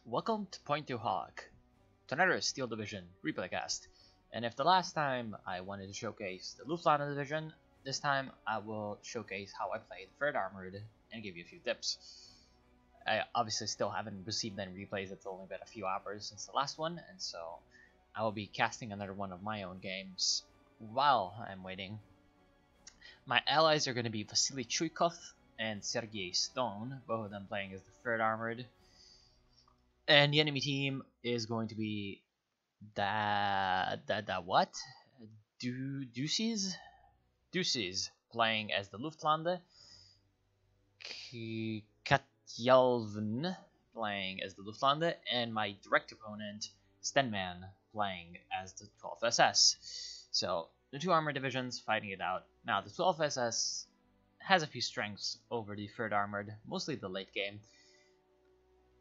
Welcome to Point to Hawk, to another Steel Division replaycast. And if the last time I wanted to showcase the Lufthansa Division, this time I will showcase how I played 3rd Armored and give you a few tips. I obviously still haven't received any replays, it's only been a few hours since the last one, and so I will be casting another one of my own games while I'm waiting. My allies are going to be Vasily Chuikov and Sergei Stone, both of them playing as the 3rd Armored. And the enemy team is going to be Deuces playing as the Lufthansa, Katjalven playing as the Lufthansa, and my direct opponent Stenman playing as the 12th SS. So the two armored divisions fighting it out. Now the 12th SS has a few strengths over the 3rd Armored, mostly the late game,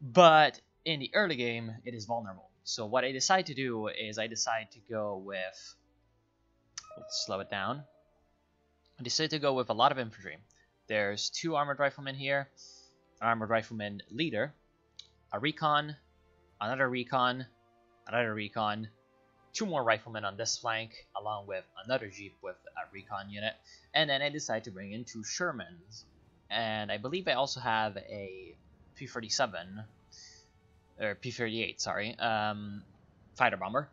but in the early game, it is vulnerable. So what I decide to do is I decide to go with, let's slow it down. I decide to go with a lot of infantry. There's 2 armored riflemen here, an armored rifleman leader, a recon, another recon, 2 more riflemen on this flank, along with another jeep with a recon unit, and then I decide to bring in 2 Shermans. And I believe I also have a P-37, or P-38, sorry, fighter bomber.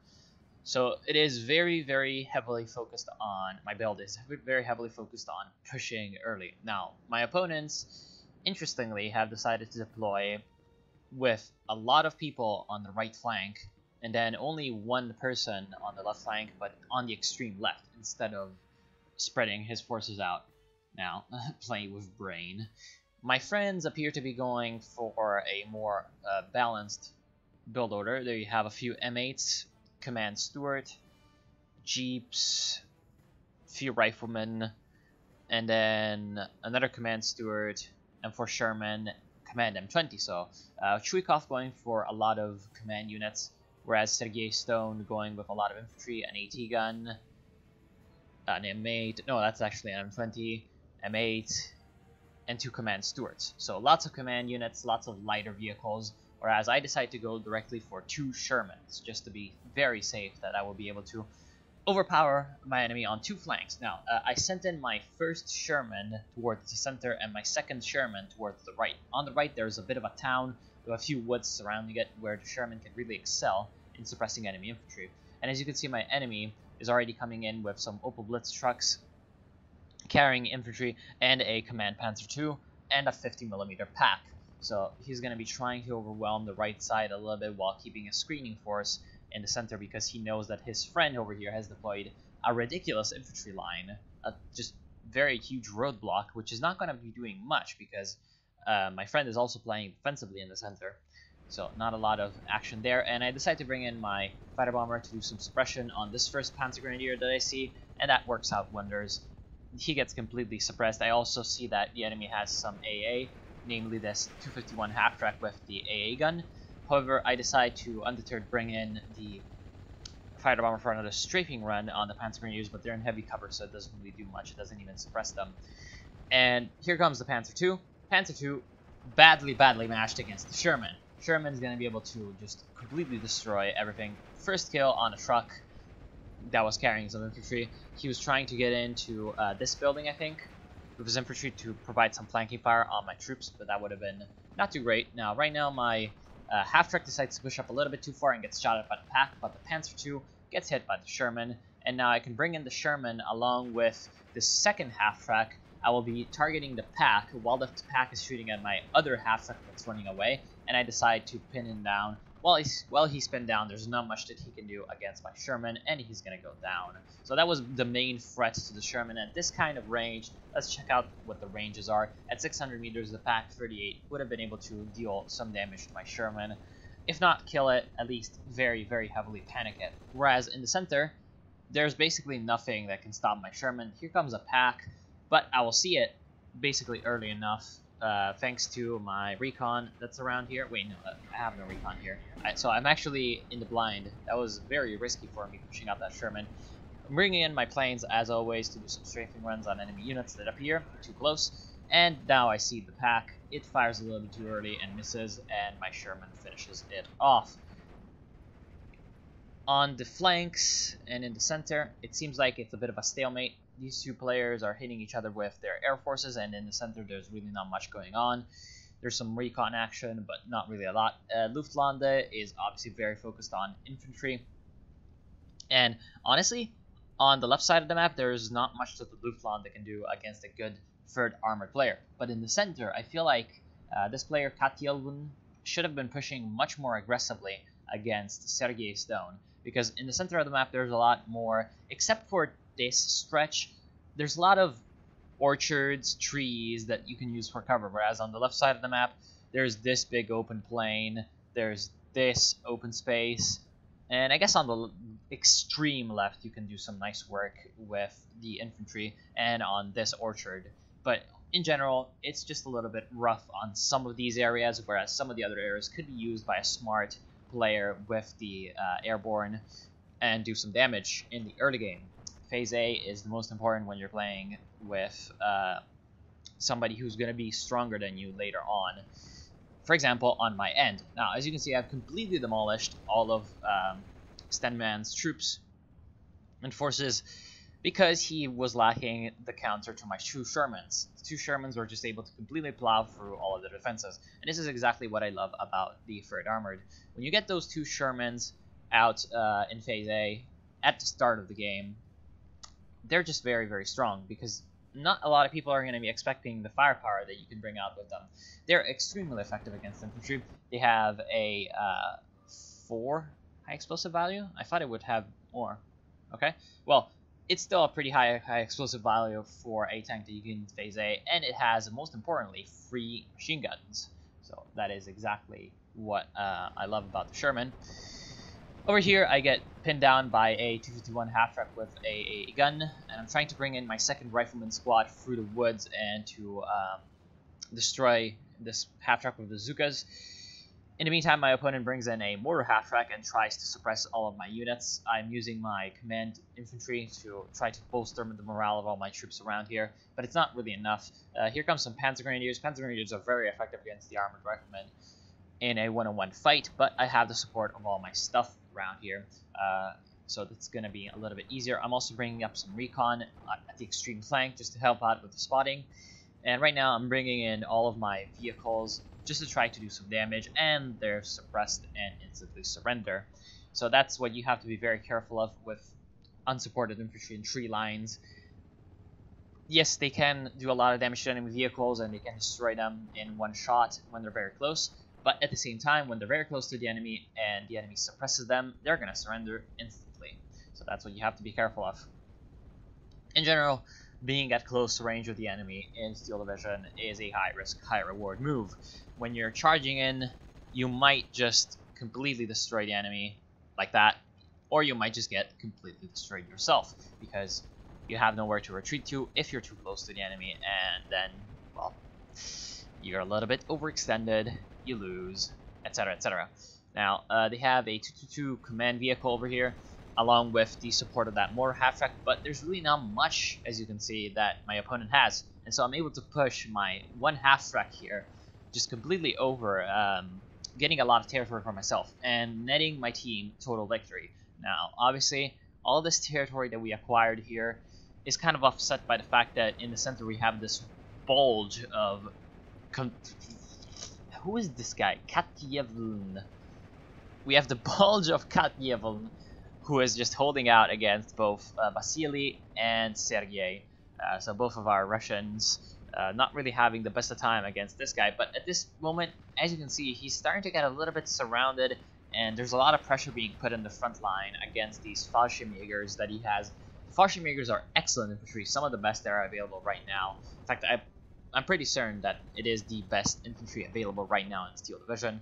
So it is very heavily focused on, my build is very heavily focused on pushing early. Now, my opponents, interestingly, have decided to deploy with a lot of people on the right flank, and then only 1 person on the left flank, but on the extreme left, instead of spreading his forces out. Now, playing with brain. My friends appear to be going for a more balanced build order. There you have a few M8s, Command Stuart, Jeeps, few Riflemen, and then another Command Stuart, and for Sherman, Command M20. So Chuikov going for a lot of command units, whereas Sergei Stone going with a lot of infantry, an AT gun, an M8, no, that's actually an M20, M8, and 2 Command Stuarts. So lots of command units, lots of lighter vehicles, whereas I decide to go directly for 2 Shermans, just to be very safe that I will be able to overpower my enemy on 2 flanks. Now, I sent in my first Sherman towards the center and my second Sherman towards the right. On the right, there's a bit of a town with a few woods surrounding it where the Sherman can really excel in suppressing enemy infantry. And as you can see, my enemy is already coming in with some Opel Blitz trucks, carrying infantry, and a Command Panzer II, and a 50mm pack. So he's going to be trying to overwhelm the right side a little bit while keeping a screening force in the center, because he knows that his friend over here has deployed a ridiculous infantry line, a just very huge roadblock, which is not going to be doing much because my friend is also playing defensively in the center. So not a lot of action there, and I decide to bring in my fighter bomber to do some suppression on this first Panzer Grenadier that I see, and that works out wonders. He gets completely suppressed. I also see that the enemy has some AA, namely this 251 half-track with the AA gun. However, I decide to undeterred bring in the fighter bomber for another strafing run on the Panzer Grenadiers, but they're in heavy cover, so it doesn't really do much. It doesn't even suppress them. And here comes the Panzer II. Panzer II badly matched against the Sherman. Sherman's going to be able to just completely destroy everything. First kill on a truck that was carrying some infantry. He was trying to get into this building, I think, with his infantry to provide some flanking fire on my troops, but that would have been not too great. Now, right now, my half-track decides to push up a little bit too far and gets shot at by the pack, but the Panzer II gets hit by the Sherman, and now I can bring in the Sherman along with the second half-track. I will be targeting the pack while the pack is shooting at my other half-track that's running away, and I decide to pin him down. While he's pinned down, there's not much that he can do against my Sherman, and he's going to go down. So that was the main threat to the Sherman at this kind of range. Let's check out what the ranges are. At 600 meters, the pack 38 would have been able to deal some damage to my Sherman. If not kill it, at least very heavily panic it. Whereas in the center, there's basically nothing that can stop my Sherman. Here comes a pack, but I will see it basically early enough. Thanks to my recon that's around here. Wait, no, I have no recon here. So I'm actually in the blind. That was very risky for me pushing out that Sherman. I'm bringing in my planes, as always, to do some strafing runs on enemy units that appear too close. And now I see the pack. It fires a little bit too early and misses, and my Sherman finishes it off. On the flanks and in the center, it seems like it's a bit of a stalemate. These two players are hitting each other with their air forces, and in the center there's really not much going on. There's some recon action, but not really a lot. Luftlande is obviously very focused on infantry. And honestly, on the left side of the map, there's not much that the Luftlande can do against a good third armored player. But in the center, I feel like this player, Katjelvun, should have been pushing much more aggressively against Sergei Stone. Because in the center of the map, there's a lot more, except for this stretch, there's a lot of orchards, trees that you can use for cover, whereas on the left side of the map, there's this big open plain, there's this open space, and I guess on the extreme left, you can do some nice work with the infantry and on this orchard. But in general, it's just a little bit rough on some of these areas, whereas some of the other areas could be used by a smart player with the airborne and do some damage in the early game. Phase A is the most important when you're playing with somebody who's going to be stronger than you later on. For example, on my end. Now, as you can see, I've completely demolished all of Stenman's troops and forces because he was lacking the counter to my two Shermans. The two Shermans were just able to completely plow through all of the defenses. And this is exactly what I love about the Third Armored. When you get those two Shermans out in Phase A at the start of the game, they're just very, very strong because not a lot of people are going to be expecting the firepower that you can bring out with them. They're extremely effective against infantry. They have a 4 high explosive value. I thought it would have more. Okay, well, it's still a pretty high explosive value for a tank that you can use in Phase A, and it has, most importantly, 3 machine guns. So that is exactly what I love about the Sherman. Over here, I get pinned down by a 251 half-track with a gun, and I'm trying to bring in my second rifleman squad through the woods and to destroy this half-track with bazookas. In the meantime, my opponent brings in a mortar half-track and tries to suppress all of my units. I'm using my command infantry to try to bolster the morale of all my troops around here, but it's not really enough. Here comes some Panzer Grenadiers. Panzer Grenadiers are very effective against the armored riflemen in a one-on-one fight, but I have the support of all my stuff around here, so that's going to be a little bit easier. I'm also bringing up some recon at the extreme flank just to help out with the spotting, and right now I'm bringing in all of my vehicles just to try to do some damage, and they're suppressed and instantly surrender. So that's what you have to be very careful of with unsupported infantry and tree lines. Yes, they can do a lot of damage to enemy vehicles and they can destroy them in one shot when they're very close. But at the same time, when they're very close to the enemy and the enemy suppresses them, they're going to surrender instantly. So that's what you have to be careful of. In general, being at close range with the enemy in Steel Division is a high-risk, high-reward move. When you're charging in, you might just completely destroy the enemy like that, or you might just get completely destroyed yourself because you have nowhere to retreat to if you're too close to the enemy, and then, well, you're a little bit overextended, you lose, etc., etc. Now, they have a 222 command vehicle over here, along with the support of that mortar half-track, but there's really not much, as you can see, that my opponent has. And so I'm able to push my one half-track here just completely over, getting a lot of territory for myself, and netting my team total victory. Now, obviously, all this territory that we acquired here is kind of offset by the fact that in the center we have this bulge of... Who is this guy? Katjelvun. We have the bulge of Katjelvun, who is just holding out against both Vasily and Sergei. So both of our Russians not really having the best of time against this guy. But at this moment, as you can see, he's starting to get a little bit surrounded, and there's a lot of pressure being put in the front line against these Fallschirmjägers that he has. Fallschirmjägers are excellent infantry, some of the best that are available right now. In fact, I'm pretty certain that it is the best infantry available right now in Steel Division.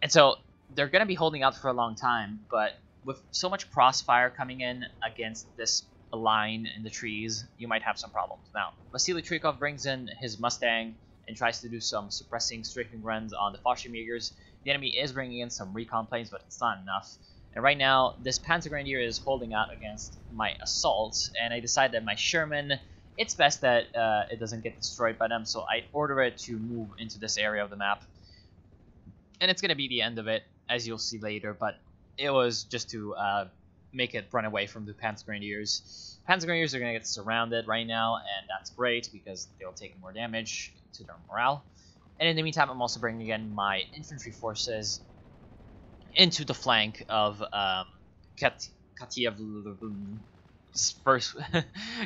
And so they're going to be holding out for a long time, but with so much crossfire coming in against this line in the trees, you might have some problems. Now, Vasily Trikov brings in his Mustang and tries to do some suppressing strafing runs on the Fallschirmjägers. The enemy is bringing in some recon planes, but it's not enough. And right now, this Panzer Grenadier is holding out against my assaults, and I decide that my Sherman it's best that it doesn't get destroyed by them, so I order it to move into this area of the map. And it's going to be the end of it, as you'll see later, but it was just to make it run away from the Panzergrenadiers. Panzergrenadiers are going to get surrounded right now, and that's great because they'll take more damage to their morale. And in the meantime, I'm also bringing in my infantry forces into the flank of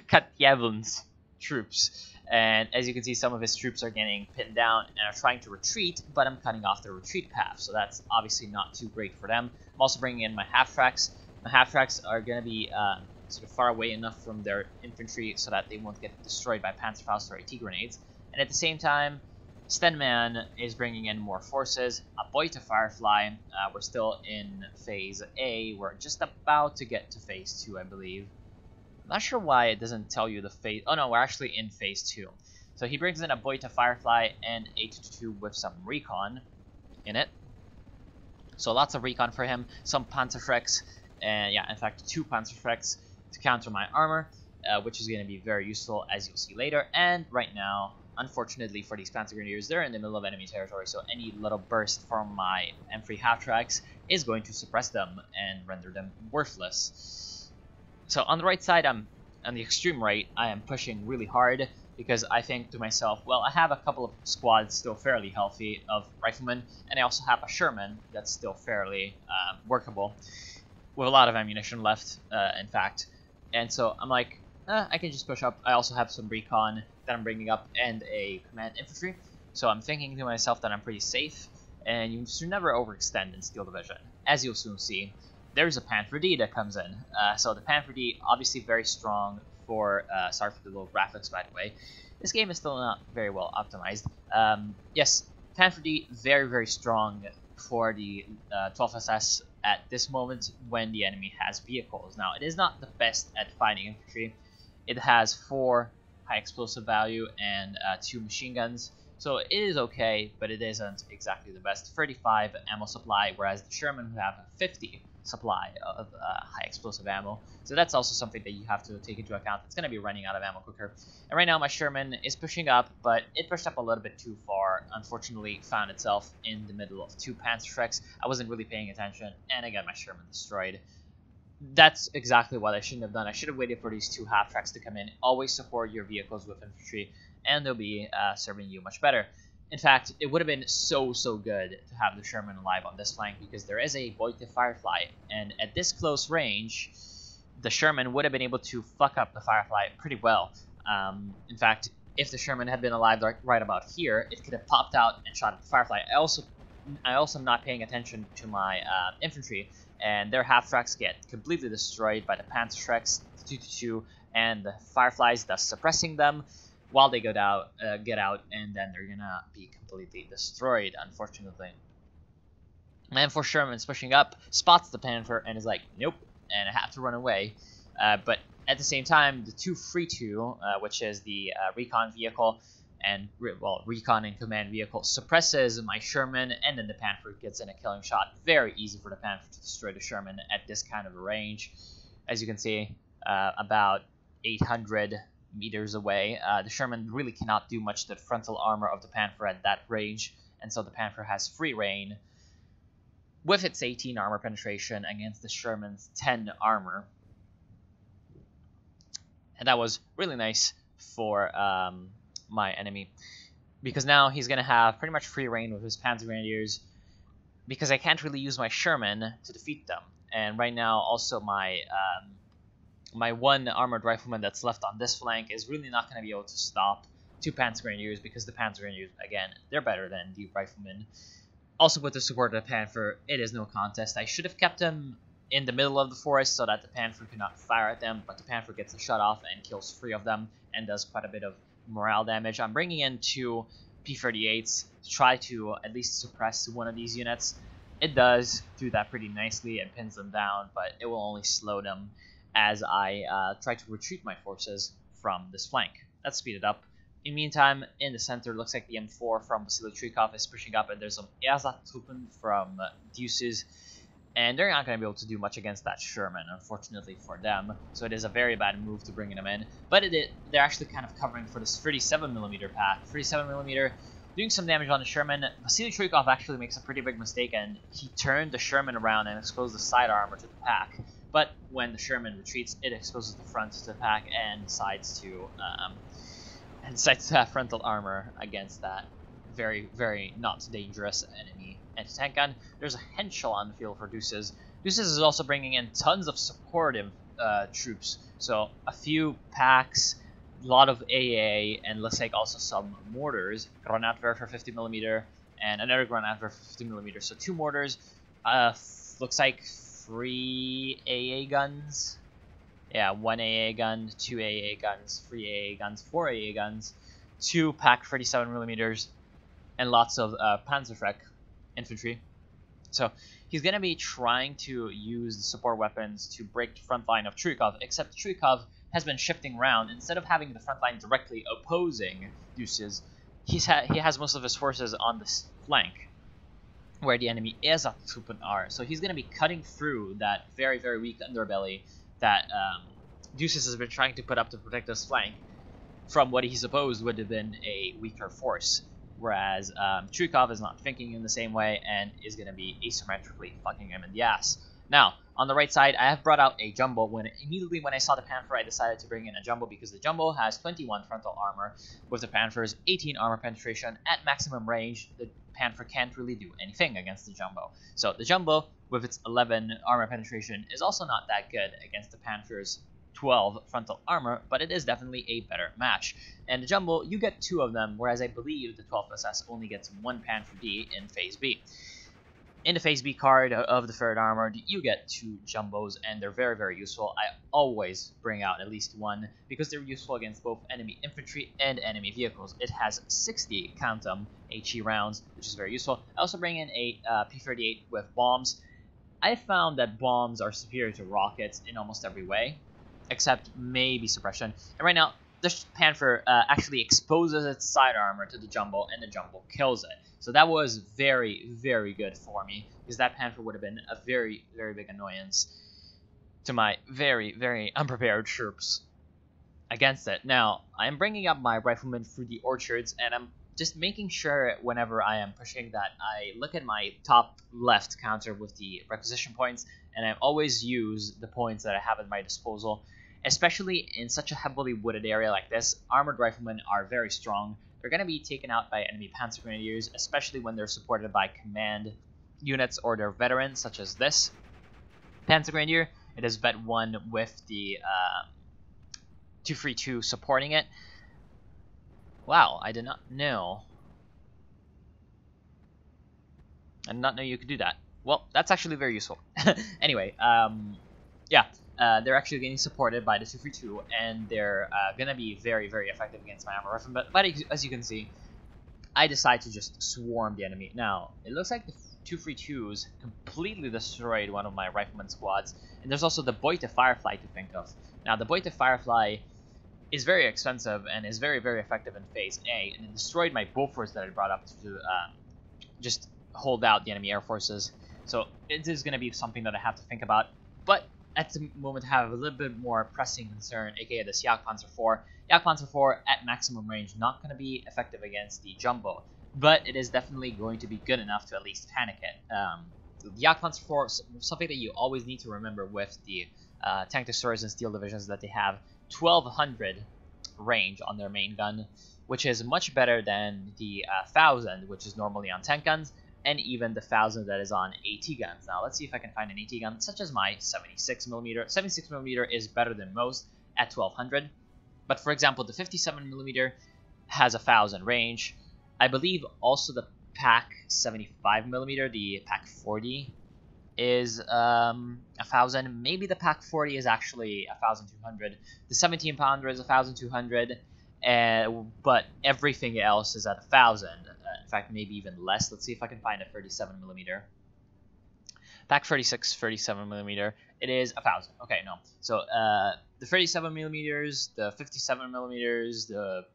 Katyevlin's troops. And as you can see, some of his troops are getting pinned down and are trying to retreat, but I'm cutting off their retreat path, so that's obviously not too great for them. I'm also bringing in my half-tracks. My half-tracks are going to be sort of far away enough from their infantry so that they won't get destroyed by Panzerfaust or AT grenades. And at the same time, Stenman is bringing in more forces. A Boita Firefly. We're still in Phase A. We're just about to get to Phase 2, I believe. I'm not sure why it doesn't tell you the phase. Oh no, we're actually in Phase 2. So he brings in a Boita Firefly and a 222 with some recon in it. So lots of recon for him. Some Panzerschrecks. And yeah, in fact, 2 Panzerschrecks to counter my armor, which is going to be very useful, as you'll see later. And right now, unfortunately for these Panzergrenadiers, they're in the middle of enemy territory, so any little burst from my M3 half-tracks is going to suppress them and render them worthless. So on the right side, on the extreme right, I am pushing really hard because I think to myself, well, I have a couple of squads still fairly healthy of riflemen, and I also have a Sherman that's still fairly workable, with a lot of ammunition left, in fact. And so I'm like, I can just push up. I also have some recon that I'm bringing up and a command infantry, so I'm thinking to myself that I'm pretty safe, and you should never overextend in Steel Division. As you'll soon see, there's a Panther D that comes in. So the Panther D, obviously very strong for, sorry for the low graphics by the way, this game is still not very well optimized. Yes, Panther D, very, very strong for the 12SS at this moment when the enemy has vehicles. Now, it is not the best at fighting infantry. It has 4 high explosive value and 2 machine guns, so it is okay, but it isn't exactly the best. 35 ammo supply, whereas the Sherman would have 50 supply of high explosive ammo. So that's also something that you have to take into account. It's going to be running out of ammo quicker. And right now my Sherman is pushing up, but it pushed up a little bit too far. Unfortunately, found itself in the middle of 2 Panzerschrecks. I wasn't really paying attention, and I got my Sherman destroyed. That's exactly what I shouldn't have done. I should have waited for these 2 half-tracks to come in. Always support your vehicles with infantry, and they'll be serving you much better. In fact, it would have been so good to have the Sherman alive on this flank because there is a Boita Firefly, and at this close range, the Sherman would have been able to fuck up the Firefly pretty well. In fact, if the Sherman had been alive right about here, it could have popped out and shot at the Firefly. I also am not paying attention to my infantry, and their half-tracks get completely destroyed by the Panzerschrecks, the 222, and the Fireflies, thus suppressing them while they get out, and then they're gonna be completely destroyed, unfortunately. And for Sherman's pushing up, spots the Panther and is like, nope, and I have to run away. But at the same time, the 232, which is the recon vehicle, and recon and command vehicle, suppresses my Sherman, and then the Panther gets in a killing shot. Very easy for the Panther to destroy the Sherman at this kind of a range. As you can see, about 800 meters away. The Sherman really cannot do much to the frontal armor of the Panther at that range, and so the Panther has free reign with its 18 armor penetration against the Sherman's 10 armor. And that was really nice for my enemy, because now he's going to have pretty much free reign with his Panzergrenadiers, because I can't really use my Sherman to defeat them. And right now, also my my 1 armored rifleman that's left on this flank is really not going to be able to stop 2 Panzergrenadiers, because the Panzergrenadiers, again, they're better than the riflemen. Also, with the support of the Panther, it is no contest. I should have kept them in the middle of the forest so that the Panther could not fire at them, but the Panther gets a shut off and kills 3 of them and does quite a bit of morale damage. I'm bringing in 2 P-38s to try to at least suppress 1 of these units. It does do that pretty nicely and pins them down, but it will only slow them as I try to retreat my forces from this flank. Let's speed it up. In the meantime, in the center, looks like the M4 from Vasily Trikov is pushing up, and there's some Erzat Truppen from Deuces And they're not going to be able to do much against that Sherman, unfortunately for them. So it is a very bad move to bringing them in. But they're actually kind of covering for this 37mm pack. 37mm doing some damage on the Sherman. Vasily Chuikov actually makes a pretty big mistake, and he turned the Sherman around and exposed the side armor to the pack. But when the Sherman retreats, it exposes the front to the pack and decides to have frontal armor against that very, very not dangerous enemy anti-tank gun. There's a Henschel on the field for Deuces. Deuces is also bringing in tons of supportive troops. So a few packs, a lot of AA, and looks like also some mortars. Granatwerfer for 50mm and another Granatwerfer for 50mm. So 2 mortars. Looks like 3 AA guns. Yeah, 1 AA gun, 2 AA guns, 3 AA guns, 4 AA guns, 2 pack 37mm, and lots of Panzerfreck infantry. So he's going to be trying to use the support weapons to break the front line of Chuikov, except Chuikov has been shifting around. Instead of having the front line directly opposing Deuces, he has most of his forces on the flank, where the enemy is at Truppen R. So he's going to be cutting through that very, very weak underbelly that Deuces has been trying to put up to protect his flank from what he supposed would have been a weaker force. Whereas Chuikov is not thinking in the same way and is going to be asymmetrically fucking him in the ass. Now, on the right side, I have brought out a Jumbo. Immediately when I saw the Panther, I decided to bring in a Jumbo because the Jumbo has 21 frontal armor, with the Panther's 18 armor penetration. At maximum range, the Panther can't really do anything against the Jumbo. So the Jumbo, with its 11 armor penetration, is also not that good against the Panther's 12 frontal armor, but it is definitely a better match. And the Jumbo, you get 2 of them, whereas I believe the 12 SS only gets 1 Panther D in Phase B. In the Phase B card of the Third Armored, you get 2 Jumbos, and they're very, very useful. I always bring out at least 1, because they're useful against both enemy infantry and enemy vehicles. It has 60, count them, HE rounds, which is very useful. I also bring in a P-38 with bombs. I found that bombs are superior to rockets in almost every way, except maybe suppression. And right now, the Panther actually exposes its side armor to the Jumbo, and the Jumbo kills it. So that was very, very good for me, because that Panther would have been a very, very big annoyance to my very, very unprepared troops against it. Now, I'm bringing up my riflemen through the orchards, and I'm just making sure whenever I am pushing that I look at my top left counter with the requisition points, and I always use the points that I have at my disposal. Especially in such a heavily wooded area like this, armored riflemen are very strong. They're going to be taken out by enemy Panzer Grenadiers, especially when they're supported by command units or their veterans, such as this Panzer Grenadier. It is Vet 1 with the 232 supporting it. Wow, I did not know. I did not know you could do that. Well, that's actually very useful. Anyway, yeah. They're actually getting supported by the 232, and they're going to be very, very effective against my armor riflemen. But as you can see, I decide to just swarm the enemy. Now, it looks like the 232s completely destroyed one of my rifleman squads, and there's also the Beute Firefly to think of. Now, the Beute Firefly is very expensive and is very, very effective in Phase A, and it destroyed my Bofors that I brought up to just hold out the enemy air forces. So it is going to be something that I have to think about. But at the moment, I have a little bit more pressing concern, aka this Jagdpanzer IV. Jagdpanzer IV at maximum range, not going to be effective against the Jumbo, but it is definitely going to be good enough to at least panic it. The Jagdpanzer IV is something that you always need to remember with the tank destroyers and steel divisions, that they have 1200 range on their main gun, which is much better than the 1000, which is normally on tank guns, and even the 1000 that is on AT guns. Now, let's see if I can find an AT gun, such as my 76mm. 76mm is better than most at 1200. But for example, the 57mm has 1000 range. I believe also the Pack 75mm, the Pack 40, is 1000. Maybe the Pack 40 is actually 1200. The 17 pounder is 1200. But everything else is at 1000. In fact, maybe even less. Let's see if I can find a 37mm. Pack 36, 37mm. It is 1000. Okay, no. So the 37mm, the 57mm, the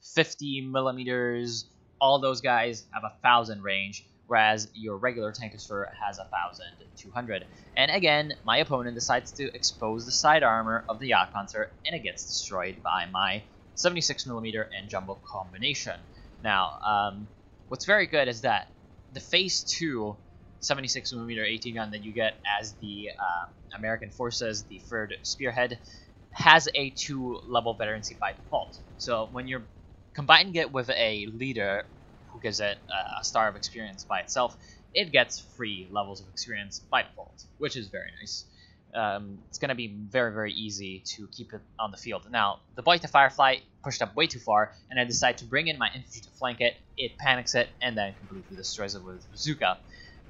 50mm, all those guys have 1000 range, whereas your regular tankosphere has 1,200. And again, my opponent decides to expose the side armor of the Jagdpanzer, and it gets destroyed by my 76mm and jumbo combination. Now, what's very good is that the Phase 2 76mm AT gun that you get as the American Forces, the 3rd Spearhead, has a 2-level veterancy by default. So when you're combining it with a leader who gives it a star of experience by itself, it gets 3 levels of experience by default, which is very nice. It's going to be very, very easy to keep it on the field. Now, the Boy to Firefly pushed up way too far, and I decide to bring in my infantry to flank it. It panics it, and then completely destroys it with bazooka.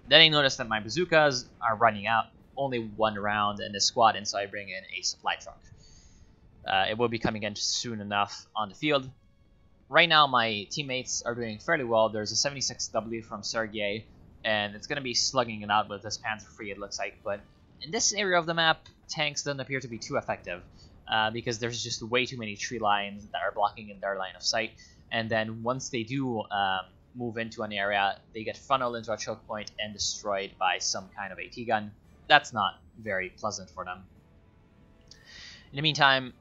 Then I notice that my bazookas are running out, only 1 round in this squad, and so I bring in a supply truck. It will be coming in soon enough on the field. Right now, my teammates are doing fairly well. There's a 76W from Sergei, and it's going to be slugging it out with this Panzer III, it looks like. But in this area of the map, tanks don't appear to be too effective, because there's just way too many tree lines that are blocking in their line of sight. And then once they do move into an area, they get funneled into a choke point and destroyed by some kind of AT gun. That's not very pleasant for them. In the meantime,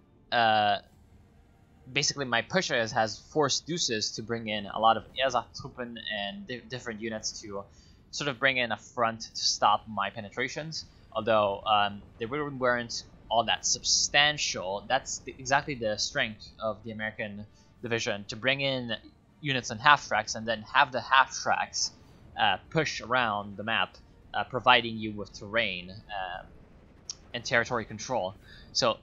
basically my pusher has forced Deuces to bring in a lot of Ersatz-Truppen and different units to sort of bring in a front to stop my penetrations. Although they really weren't all that substantial. That's exactly the strength of the American division, to bring in units on half tracks and then have the half tracks push around the map, providing you with terrain and territory control. So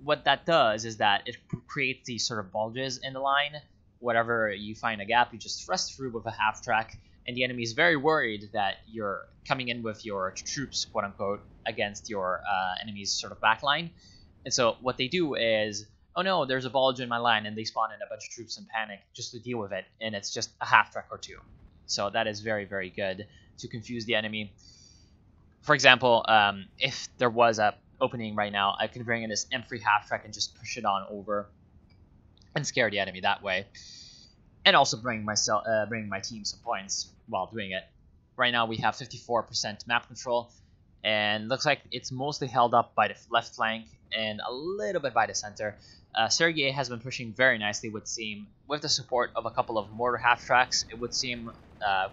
what that does is that it creates these sort of bulges in the line. Wherever you find a gap, you just thrust through with a half track, and the enemy is very worried that you're coming in with your troops, quote unquote, against your enemy's sort of backline. And so what they do is, oh no, there's a bulge in my line, and they spawn in a bunch of troops in panic just to deal with it, and it's just a half track or 2. So that is very, very good to confuse the enemy. For example, if there was a opening right now, I could bring in this M3 half track and just push it on over and scare the enemy that way, and also bring my team some points while doing it. Right now we have 54% map control, and looks like it's mostly held up by the left flank and a little bit by the center. Sergei has been pushing very nicely, would seem, with the support of a couple of mortar half tracks, it would seem,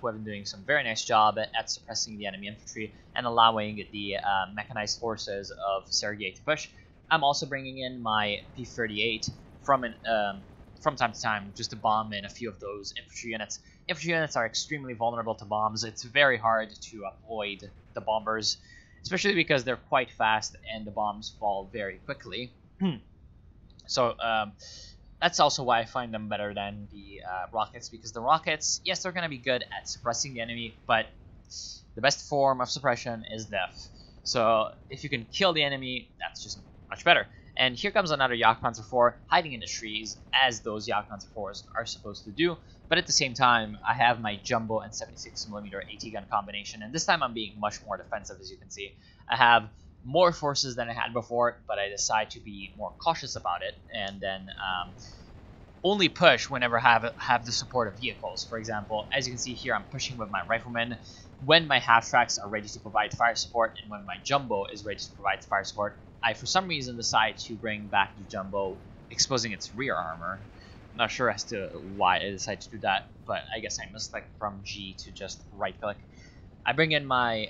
who have been doing some very nice job at suppressing the enemy infantry and allowing the mechanized forces of Sergei to push. I'm also bringing in my P-38 from time to time just to bomb in a few of those infantry units. Infantry units are extremely vulnerable to bombs. It's very hard to avoid the bombers, especially because they're quite fast and the bombs fall very quickly. So that's also why I find them better than the rockets, because the rockets, yes, they're going to be good at suppressing the enemy, but the best form of suppression is death. So if you can kill the enemy, that's just much better. And here comes another Jagdpanzer IV hiding in the trees, as those Jagdpanzer IVs are supposed to do. But at the same time, I have my jumbo and 76mm AT gun combination, and this time I'm being much more defensive, as you can see. I have more forces than I had before, but I decide to be more cautious about it, and then only push whenever I have the support of vehicles. For example, as you can see here, I'm pushing with my riflemen when my half tracks are ready to provide fire support, and when my jumbo is ready to provide fire support. I, for some reason, decide to bring back the jumbo, exposing its rear armor. I'm not sure as to why I decided to do that, but I guess I misclicked from G to just right click. I bring in my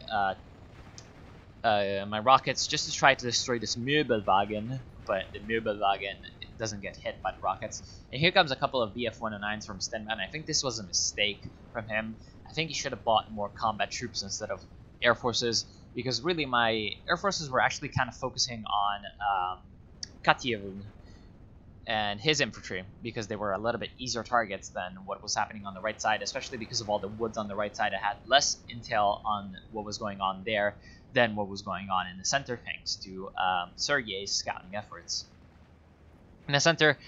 my rockets just to try to destroy this Möbelwagen, but the Möbelwagen doesn't get hit by the rockets. And here comes a couple of BF-109s from Stenman. I think this was a mistake from him. I think he should have bought more combat troops instead of air forces, because really my air forces were actually kind of focusing on Katyevin and his infantry, because they were a little bit easier targets than what was happening on the right side, especially because of all the woods on the right side. I had less intel on what was going on there than what was going on in the center, thanks to Sergei's scouting efforts. In the center,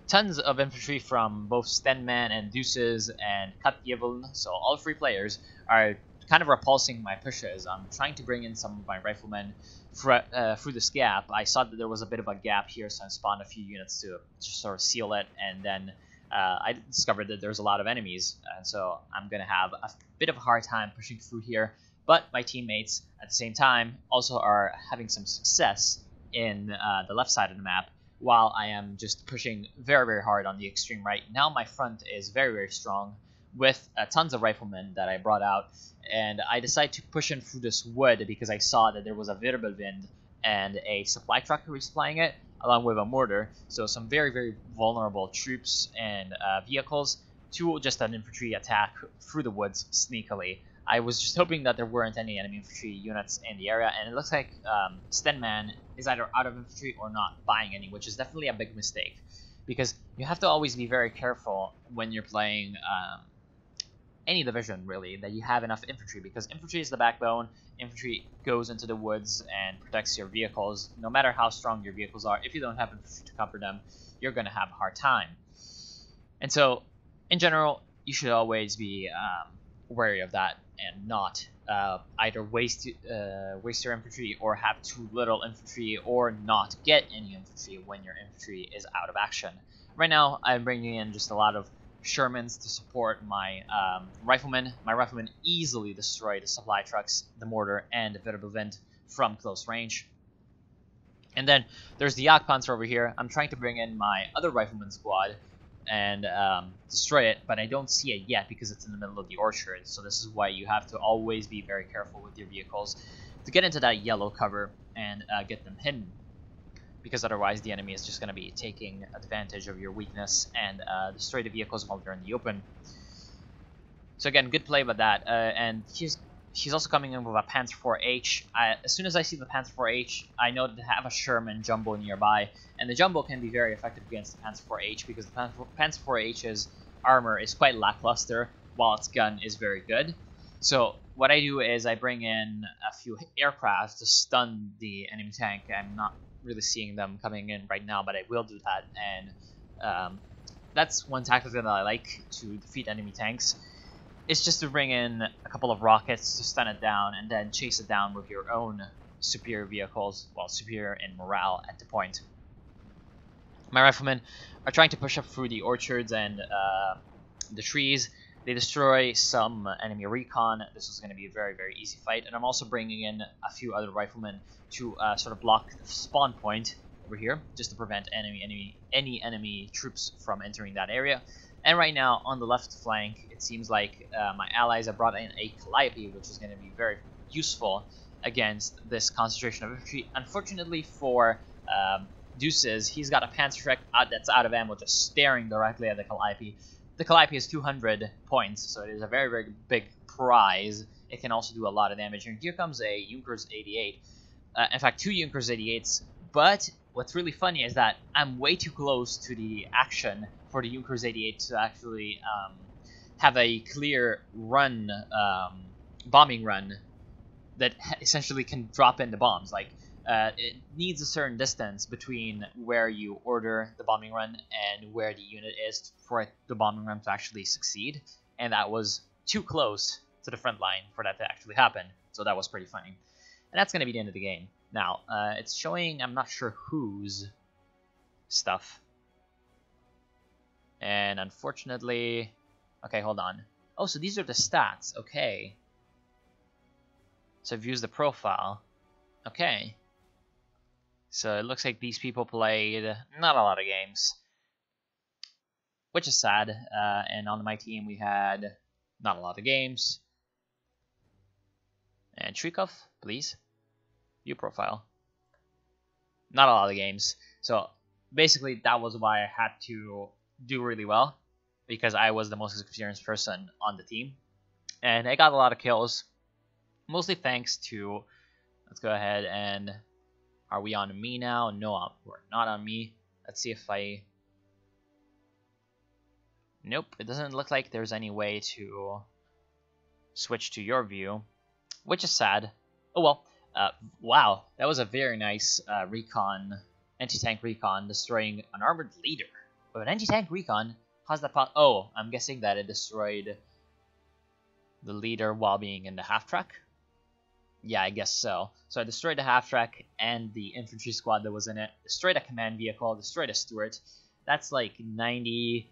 tons of infantry from both Stenman and Deuces and Katyevin, so all 3 players, are kind of repulsing my pushes. I'm trying to bring in some of my riflemen through this gap. I saw that there was a bit of a gap here, so I spawned a few units to just sort of seal it, and then I discovered that there's a lot of enemies, and so I'm going to have a bit of a hard time pushing through here. But my teammates, at the same time, also are having some success in the left side of the map, while I am just pushing very, very hard on the extreme right. Now my front is very, very strong with tons of riflemen that I brought out, and I decided to push in through this wood because I saw that there was a Wirbelwind and a supply truck resupplying it, along with a mortar. So some very, very vulnerable troops and vehicles to just an infantry attack through the woods sneakily. I was just hoping that there weren't any enemy infantry units in the area, and it looks like Stenman is either out of infantry or not buying any, which is definitely a big mistake, because you have to always be very careful when you're playing any division, really, that you have enough infantry, because infantry is the backbone. Infantry goes into the woods and protects your vehicles. No matter how strong your vehicles are, if you don't have infantry to cover them, you're going to have a hard time. And so, in general, you should always be wary of that and not either waste your infantry or have too little infantry or not get any infantry when your infantry is out of action. Right now, I'm bringing in just a lot of Shermans to support my riflemen. My riflemen easily destroy the supply trucks, the mortar, and the Wirbelwind from close range. And then there's the Jagdpanzer over here. I'm trying to bring in my other rifleman squad and destroy it, but I don't see it yet because it's in the middle of the orchard. So this is why you have to always be very careful with your vehicles to get into that yellow cover and get them hidden, because otherwise the enemy is just going to be taking advantage of your weakness and destroy the vehicles while they're in the open. So again, good play with that. And he's also coming in with a Panzer IV-H. As soon as I see the Panzer IV-H, I know that they have a Sherman Jumbo nearby, and the Jumbo can be very effective against the Panzer IV-H because the Panzer IV-H's armor is quite lackluster, while its gun is very good. So what I do is I bring in a few aircraft to stun the enemy tank. I'm not really seeing them coming in right now, but I will do that, and that's one tactic that I like to defeat enemy tanks. It's just to bring in a couple of rockets to stun it down and then chase it down with your own superior vehicles, well, superior in morale at the point. My riflemen are trying to push up through the orchards and the trees. They destroy some enemy recon. This is going to be a very, very easy fight. And I'm also bringing in a few other riflemen to sort of block the spawn point over here, just to prevent any enemy troops from entering that area. And right now, on the left flank, it seems like my allies have brought in a Calliope, which is going to be very useful against this concentration of infantry. Unfortunately for Deuces, he's got a Panzerschreck that's out of ammo, just staring directly at the Calliope. The Calliope is 200 points, so it is a very, very big prize. It can also do a lot of damage. And here comes a Junkers 88. In fact, two Junkers 88s. But what's really funny is that I'm way too close to the action for the Junkers 88 to actually have a clear run, bombing run that essentially can drop in the bombs. Like, it needs a certain distance between where you order the bombing run and where the unit is for the bombing run to actually succeed. And that was too close to the front line for that to actually happen. So that was pretty funny. And that's going to be the end of the game. Now, it's showing, I'm not sure whose stuff. And unfortunately, okay, hold on. Oh, so these are the stats. Okay. So I've used the profile. Okay. So it looks like these people played not a lot of games, which is sad. And on my team, we had not a lot of games. And Shrikov, please. View profile. Not a lot of games. So basically, that was why I had to do really well, because I was the most experienced person on the team. And I got a lot of kills, mostly thanks to, let's go ahead and, are we on me now? No, we're not on me. Let's see if I, nope, it doesn't look like there's any way to switch to your view, which is sad. Oh well. Wow, that was a very nice recon, anti-tank recon, destroying an armored leader. With an anti-tank recon, how's that possible? Oh, I'm guessing that it destroyed the leader while being in the half-track? Yeah, I guess so. So I destroyed the half-track and the infantry squad that was in it, destroyed a command vehicle, destroyed a Stuart. That's like 90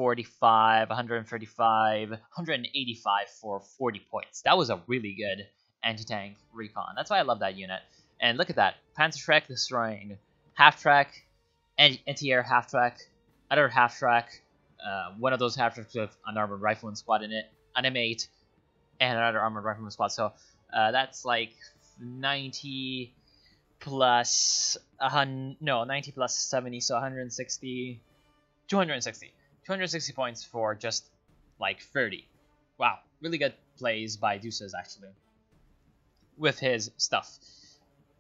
145, 135, 185 for 40 points. That was a really good anti-tank recon. That's why I love that unit. And look at that. Panzerschreck destroying half-track, anti-air half-track, other half-track, one of those half-tracks with an armored rifleman squad in it, an M8, and another armored rifleman squad. So that's like 90 plus 90 plus 70, so 160, 260 points for just like 30. Wow, really good plays by Deuces actually with his stuff.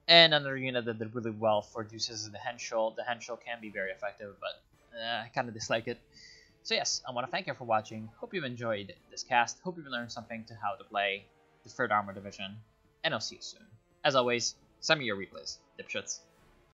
And another unit that did really well for Deuces is the Henschel. The Henschel can be very effective, but I kind of dislike it. So yes, I want to thank you for watching. Hope you've enjoyed this cast. Hope you've learned something to how to play the 3rd Armor Division. And I'll see you soon. As always, send me your replays, dipshits.